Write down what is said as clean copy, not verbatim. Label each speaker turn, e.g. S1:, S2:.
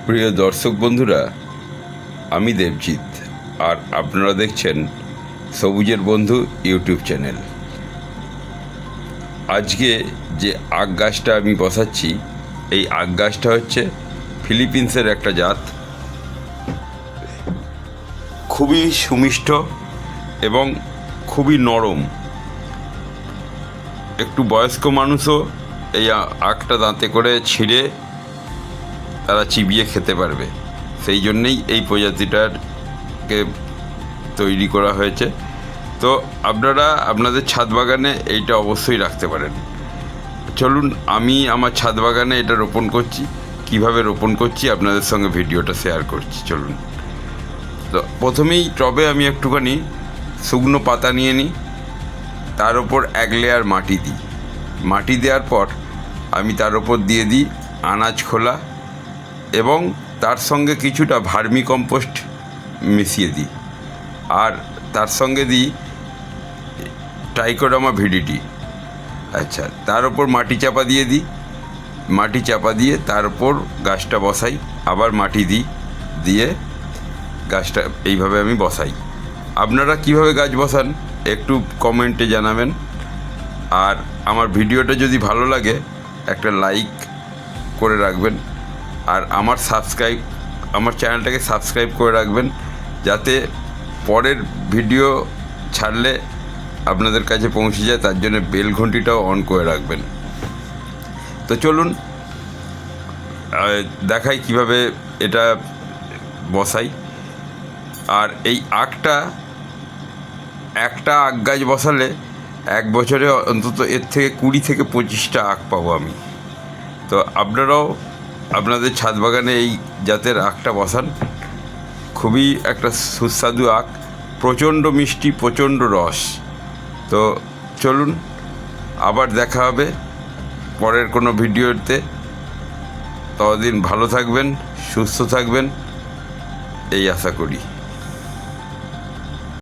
S1: প্রিয় দর্শক বন্ধুরা, আমি দেবজিৎ আর আপনারা দেখছেন সবুজের বন্ধু ইউটিউব চ্যানেল। আজকে যে আখ গাছটা আমি বসাচ্ছি, এই আখ গাছটা হচ্ছে ফিলিপিন্সের একটা জাত। খুবই সুমিষ্ট এবং খুবই নরম। একটু বয়স্ক মানুষও এই আখটা দাঁতে করে ছিঁড়ে তারা চিবিয়ে খেতে পারবে। সেই জন্যেই এই প্রজাতিটাকে তৈরি করা হয়েছে। তো আপনারা আপনাদের ছাদ বাগানে এইটা অবশ্যই রাখতে পারেন। চলুন, আমি আমার ছাদ বাগানে এটা রোপণ করছি। কিভাবে রোপণ করছি আপনাদের সঙ্গে ভিডিওটা শেয়ার করছি। চলুন। তো প্রথমেই টবে আমি একটুখানি শুকনো পাতা নিয়ে নিই, তার ওপর এক লেয়ার মাটি দিই। মাটি দেওয়ার পর আমি তার ওপর দিয়ে দিই আনাজ খোলা এবং তার সঙ্গে কিছুটা ভার্মি কম্পোস্ট মিশিয়ে দিই, আর তার সঙ্গে দিই ট্রাইকোডার্মা ভিডিটি। আচ্ছা, তার ওপর মাটি চাপা দিয়ে দিই। মাটি চাপা দিয়ে তার ওপর গাছটা বসাই, আবার মাটি দিই, দিয়ে গাছটা এইভাবে আমি বসাই। আপনারা কিভাবে গাছ বসান একটু কমেন্টে জানাবেন। আর আমার ভিডিওটা যদি ভালো লাগে একটা লাইক করে রাখবেন, আর আমার চ্যানেলটাকে সাবস্ক্রাইব করে রাখবেন, যাতে পরের ভিডিও ছাড়লে আপনাদের কাছে পৌঁছে যায়। তার জন্য বেল ঘন্টিটাও অন করে রাখবেন। তো চলুন দেখাই কিভাবে এটা বসাই। আর এই একটা আখ গাছ বসালে এক বছরে অন্তত এর থেকে 20 থেকে 25টা আখ পাবো আমি। তো আপনারাও আপনাদের ছাদ বাগানে এই জাতের আখটা বসান। খুবই একটা সুস্বাদু আখ, প্রচণ্ড মিষ্টি, প্রচণ্ড রস। তো চলুন, আবার দেখা হবে পরের কোনো ভিডিওতে। ততদিন ভালো থাকবেন, সুস্থ থাকবেন, এই আশা করি।